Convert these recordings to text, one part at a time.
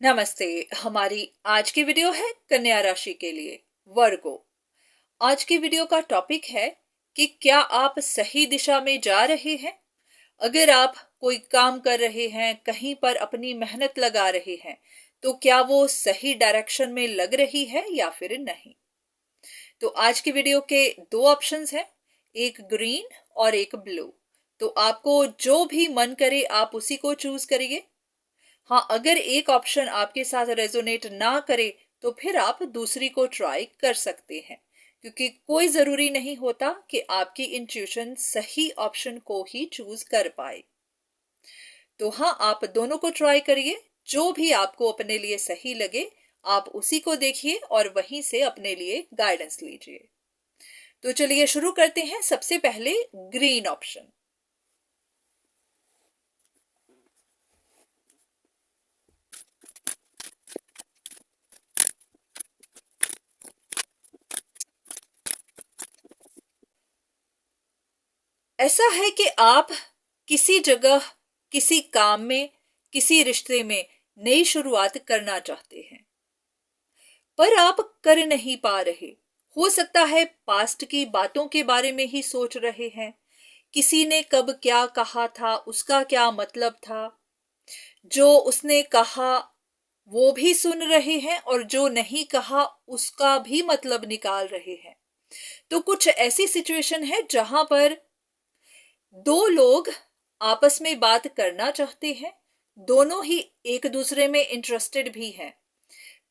नमस्ते। हमारी आज की वीडियो है कन्या राशि के लिए, वर्गो। आज की वीडियो का टॉपिक है कि क्या आप सही दिशा में जा रहे हैं। अगर आप कोई काम कर रहे हैं, कहीं पर अपनी मेहनत लगा रहे हैं, तो क्या वो सही डायरेक्शन में लग रही है या फिर नहीं। तो आज की वीडियो के दो ऑप्शंस हैं, एक ग्रीन और एक ब्लू। तो आपको जो भी मन करे आप उसी को चूज करिए। हाँ, अगर एक ऑप्शन आपके साथ रेजोनेट ना करे तो फिर आप दूसरी को ट्राई कर सकते हैं, क्योंकि कोई जरूरी नहीं होता कि आपकी इंट्यूशन सही ऑप्शन को ही चूज कर पाए। तो हाँ, आप दोनों को ट्राई करिए, जो भी आपको अपने लिए सही लगे आप उसी को देखिए और वहीं से अपने लिए गाइडेंस लीजिए। तो चलिए शुरू करते हैं। सबसे पहले ग्रीन ऑप्शन। ऐसा है कि आप किसी जगह, किसी काम में, किसी रिश्ते में नई शुरुआत करना चाहते हैं, पर आप कर नहीं पा रहे। हो सकता है पास्ट की बातों के बारे में ही सोच रहे हैं, किसी ने कब क्या कहा था, उसका क्या मतलब था। जो उसने कहा वो भी सुन रहे हैं और जो नहीं कहा उसका भी मतलब निकाल रहे हैं। तो कुछ ऐसी सिचुएशन है जहां पर दो लोग आपस में बात करना चाहते हैं, दोनों ही एक दूसरे में इंटरेस्टेड भी हैं,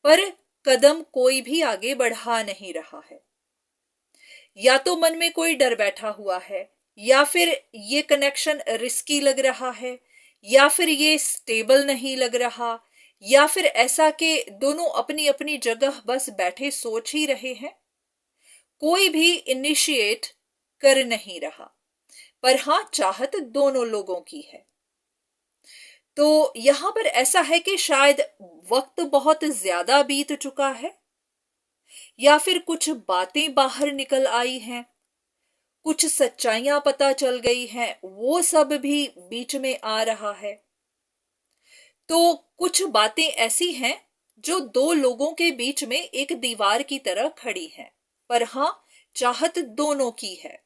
पर कदम कोई भी आगे बढ़ा नहीं रहा है। या तो मन में कोई डर बैठा हुआ है, या फिर ये कनेक्शन रिस्की लग रहा है, या फिर ये स्टेबल नहीं लग रहा, या फिर ऐसा कि दोनों अपनी अपनी जगह बस बैठे सोच ही रहे हैं। कोई भी इनिशिएट कर नहीं रहा, पर हाँ, चाहत दोनों लोगों की है। तो यहां पर ऐसा है कि शायद वक्त बहुत ज्यादा बीत चुका है, या फिर कुछ बातें बाहर निकल आई हैं, कुछ सच्चाइयां पता चल गई हैं, वो सब भी बीच में आ रहा है। तो कुछ बातें ऐसी हैं जो दो लोगों के बीच में एक दीवार की तरह खड़ी हैं, पर हाँ, चाहत दोनों की है।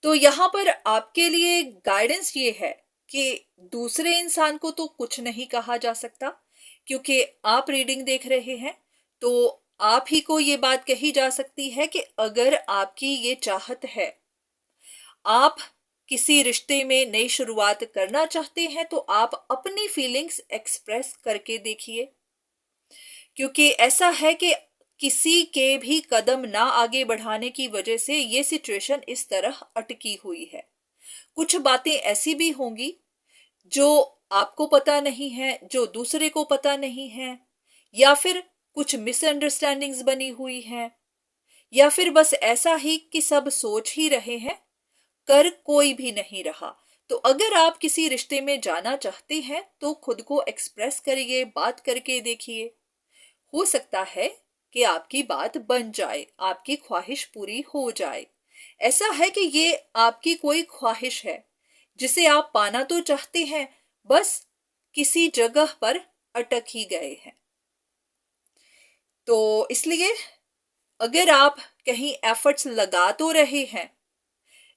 तो यहां पर आपके लिए गाइडेंस ये है कि दूसरे इंसान को तो कुछ नहीं कहा जा सकता, क्योंकि आप रीडिंग देख रहे हैं। तो आप ही को ये बात कही जा सकती है कि अगर आपकी ये चाहत है, आप किसी रिश्ते में नई शुरुआत करना चाहते हैं, तो आप अपनी फीलिंग्स एक्सप्रेस करके देखिए। क्योंकि ऐसा है कि किसी के भी कदम ना आगे बढ़ाने की वजह से ये सिचुएशन इस तरह अटकी हुई है। कुछ बातें ऐसी भी होंगी जो आपको पता नहीं है, जो दूसरे को पता नहीं है, या फिर कुछ मिसअंडरस्टैंडिंग्स बनी हुई हैं, या फिर बस ऐसा ही कि सब सोच ही रहे हैं, कर कोई भी नहीं रहा। तो अगर आप किसी रिश्ते में जाना चाहते हैं तो खुद को एक्सप्रेस करिए, बात करके देखिए। हो सकता है कि आपकी बात बन जाए, आपकी ख्वाहिश पूरी हो जाए। ऐसा है कि ये आपकी कोई ख्वाहिश है जिसे आप पाना तो चाहते हैं, बस किसी जगह पर अटक ही गए हैं। तो इसलिए अगर आप कहीं एफर्ट्स लगा तो रहे हैं,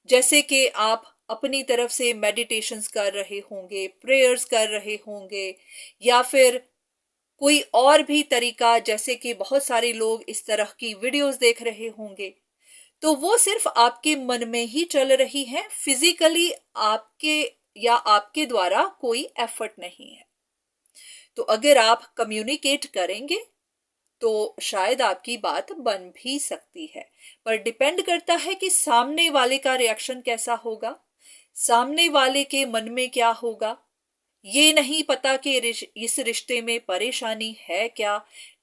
जैसे कि आप अपनी तरफ से मेडिटेशंस कर रहे होंगे, प्रेयर्स कर रहे होंगे, या फिर कोई और भी तरीका, जैसे कि बहुत सारे लोग इस तरह की वीडियोस देख रहे होंगे, तो वो सिर्फ आपके मन में ही चल रही है, फिजिकली आपके या आपके द्वारा कोई एफर्ट नहीं है। तो अगर आप कम्युनिकेट करेंगे तो शायद आपकी बात बन भी सकती है, पर डिपेंड करता है कि सामने वाले का रिएक्शन कैसा होगा, सामने वाले के मन में क्या होगा। ये नहीं पता कि इस रिश्ते में परेशानी है क्या,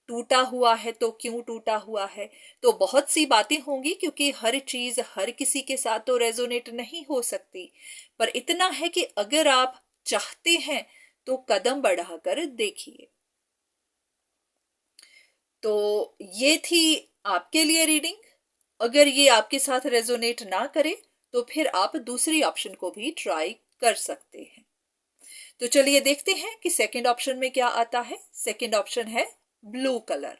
टूटा हुआ है तो क्यों टूटा हुआ है। तो बहुत सी बातें होंगी, क्योंकि हर चीज हर किसी के साथ तो रेजोनेट नहीं हो सकती। पर इतना है कि अगर आप चाहते हैं तो कदम बढ़ाकर देखिए। तो ये थी आपके लिए रीडिंग। अगर ये आपके साथ रेजोनेट ना करे तो फिर आप दूसरी ऑप्शन को भी ट्राई कर सकते हैं। तो चलिए देखते हैं कि सेकंड ऑप्शन में क्या आता है। सेकंड ऑप्शन है ब्लू कलर।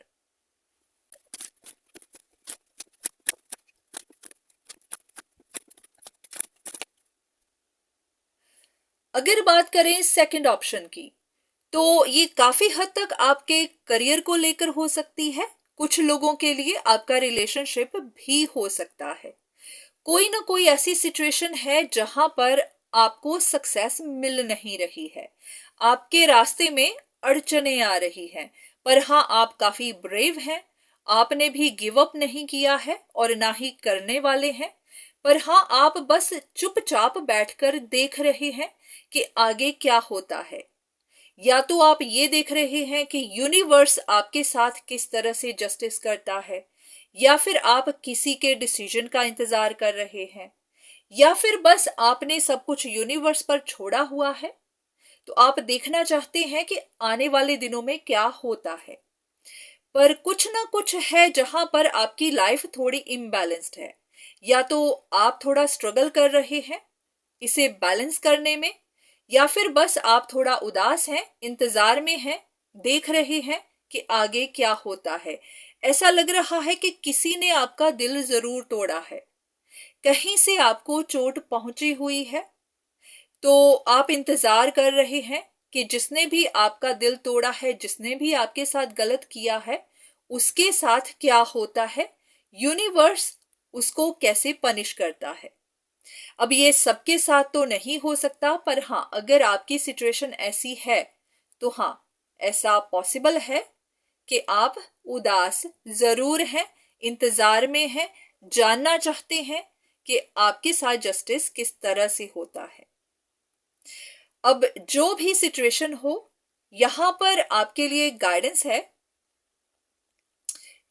अगर बात करें सेकंड ऑप्शन की, तो ये काफी हद तक आपके करियर को लेकर हो सकती है। कुछ लोगों के लिए आपका रिलेशनशिप भी हो सकता है। कोई ना कोई ऐसी सिचुएशन है जहां पर आपको सक्सेस मिल नहीं रही है, आपके रास्ते में अड़चने आ रही हैं, पर हाँ आप काफी ब्रेव हैं, आपने भी गिव अप नहीं किया है और ना ही करने वाले हैं। पर हाँ आप बस चुपचाप बैठकर देख रहे हैं कि आगे क्या होता है। या तो आप ये देख रहे हैं कि यूनिवर्स आपके साथ किस तरह से जस्टिस करता है, या फिर आप किसी के डिसीजन का इंतजार कर रहे हैं, या फिर बस आपने सब कुछ यूनिवर्स पर छोड़ा हुआ है। तो आप देखना चाहते हैं कि आने वाले दिनों में क्या होता है। पर कुछ ना कुछ है जहां पर आपकी लाइफ थोड़ी इम्बैलेंस्ड है, या तो आप थोड़ा स्ट्रगल कर रहे हैं इसे बैलेंस करने में, या फिर बस आप थोड़ा उदास हैं, इंतजार में हैं, देख रहे हैं कि आगे क्या होता है। ऐसा लग रहा है कि किसी ने आपका दिल जरूर तोड़ा है, कहीं से आपको चोट पहुंची हुई है। तो आप इंतजार कर रहे हैं कि जिसने भी आपका दिल तोड़ा है, जिसने भी आपके साथ गलत किया है, उसके साथ क्या होता है, यूनिवर्स उसको कैसे पनिश करता है। अब ये सबके साथ तो नहीं हो सकता, पर हाँ अगर आपकी सिचुएशन ऐसी है तो हाँ ऐसा पॉसिबल है कि आप उदास जरूर हैं, इंतजार में हैं, जानना चाहते हैं कि आपके साथ जस्टिस किस तरह से होता है। अब जो भी सिचुएशन हो, यहां पर आपके लिए गाइडेंस है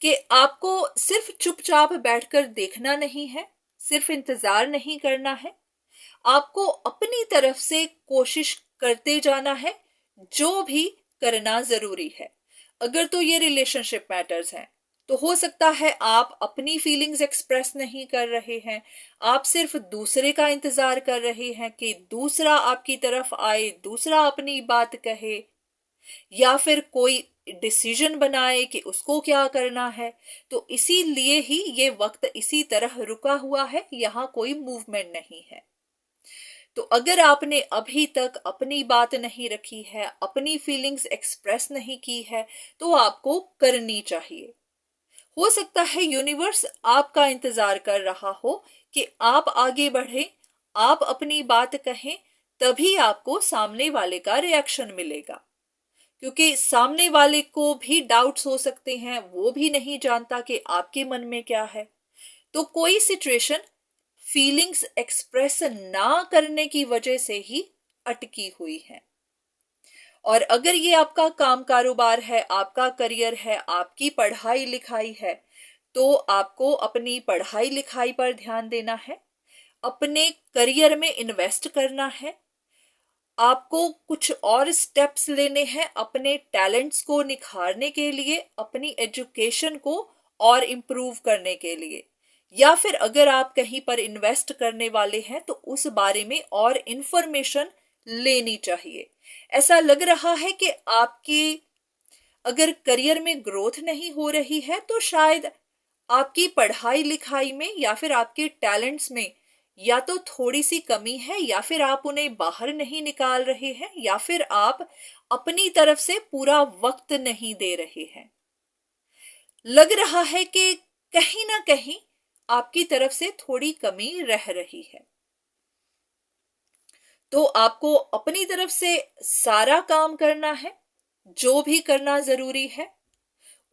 कि आपको सिर्फ चुपचाप बैठकर देखना नहीं है, सिर्फ इंतजार नहीं करना है, आपको अपनी तरफ से कोशिश करते जाना है, जो भी करना जरूरी है। अगर तो ये रिलेशनशिप मैटर्स हैं, तो हो सकता है आप अपनी फीलिंग्स एक्सप्रेस नहीं कर रहे हैं, आप सिर्फ दूसरे का इंतजार कर रहे हैं कि दूसरा आपकी तरफ आए, दूसरा अपनी बात कहे, या फिर कोई डिसीजन बनाए कि उसको क्या करना है। तो इसीलिए ही ये वक्त इसी तरह रुका हुआ है, यहाँ कोई मूवमेंट नहीं है। तो अगर आपने अभी तक अपनी बात नहीं रखी है, अपनी फीलिंग्स एक्सप्रेस नहीं की है, तो आपको करनी चाहिए। हो सकता है यूनिवर्स आपका इंतजार कर रहा हो कि आप आगे बढ़ें, आप अपनी बात कहें, तभी आपको सामने वाले का रिएक्शन मिलेगा। क्योंकि सामने वाले को भी डाउट्स हो सकते हैं, वो भी नहीं जानता कि आपके मन में क्या है। तो कोई सिचुएशन फीलिंग्स एक्सप्रेस ना करने की वजह से ही अटकी हुई है। और अगर ये आपका काम कारोबार है, आपका करियर है, आपकी पढ़ाई लिखाई है, तो आपको अपनी पढ़ाई लिखाई पर ध्यान देना है, अपने करियर में इन्वेस्ट करना है, आपको कुछ और स्टेप्स लेने हैं अपने टैलेंट्स को निखारने के लिए, अपनी एजुकेशन को और इम्प्रूव करने के लिए। या फिर अगर आप कहीं पर इन्वेस्ट करने वाले हैं तो उस बारे में और इंफॉर्मेशन लेनी चाहिए। ऐसा लग रहा है कि आपकी अगर करियर में ग्रोथ नहीं हो रही है, तो शायद आपकी पढ़ाई लिखाई में या फिर आपके टैलेंट्स में या तो थोड़ी सी कमी है, या फिर आप उन्हें बाहर नहीं निकाल रहे हैं, या फिर आप अपनी तरफ से पूरा वक्त नहीं दे रहे हैं। लग रहा है कि कहीं ना कहीं आपकी तरफ से थोड़ी कमी रह रही है। तो आपको अपनी तरफ से सारा काम करना है, जो भी करना जरूरी है।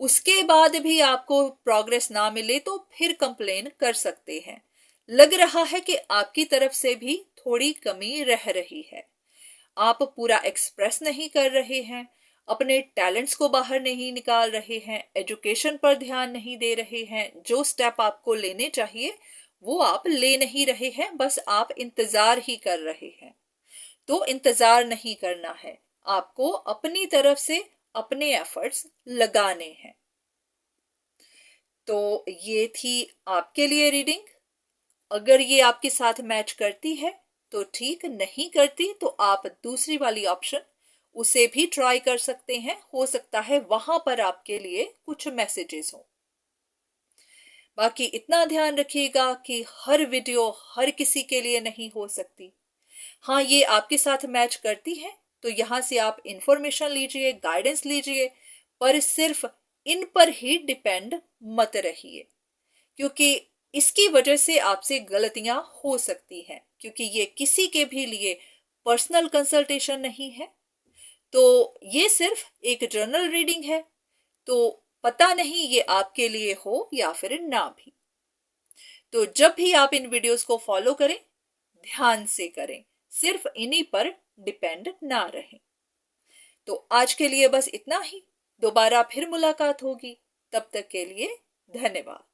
उसके बाद भी आपको प्रोग्रेस ना मिले तो फिर कंप्लेन कर सकते हैं। लग रहा है कि आपकी तरफ से भी थोड़ी कमी रह रही है, आप पूरा एक्सप्रेस नहीं कर रहे हैं, अपने टैलेंट्स को बाहर नहीं निकाल रहे हैं, एजुकेशन पर ध्यान नहीं दे रहे हैं, जो स्टेप आपको लेने चाहिए वो आप ले नहीं रहे हैं, बस आप इंतजार ही कर रहे हैं। तो इंतजार नहीं करना है, आपको अपनी तरफ से अपने एफर्ट्स लगाने हैं। तो ये थी आपके लिए रीडिंग। अगर ये आपके साथ मैच करती है तो ठीक नहीं करती तो आप दूसरी वाली ऑप्शन उसे भी ट्राई कर सकते हैं। हो सकता है वहां पर आपके लिए कुछ मैसेजेस हो। बाकी इतना ध्यान रखिएगा कि हर वीडियो हर किसी के लिए नहीं हो सकती। हाँ, ये आपके साथ मैच करती है तो यहाँ से आप इंफॉर्मेशन लीजिए, गाइडेंस लीजिए, पर सिर्फ इन पर ही डिपेंड मत रहिए, क्योंकि इसकी वजह से आपसे गलतियां हो सकती हैं, क्योंकि ये किसी के भी लिए पर्सनल कंसल्टेशन नहीं है। तो ये सिर्फ एक जनरल रीडिंग है, तो पता नहीं ये आपके लिए हो या फिर ना भी। तो जब भी आप इन वीडियोस को फॉलो करें, ध्यान से करें, सिर्फ इन्हीं पर डिपेंड ना रहें। तो आज के लिए बस इतना ही। दोबारा फिर मुलाकात होगी। तब तक के लिए धन्यवाद।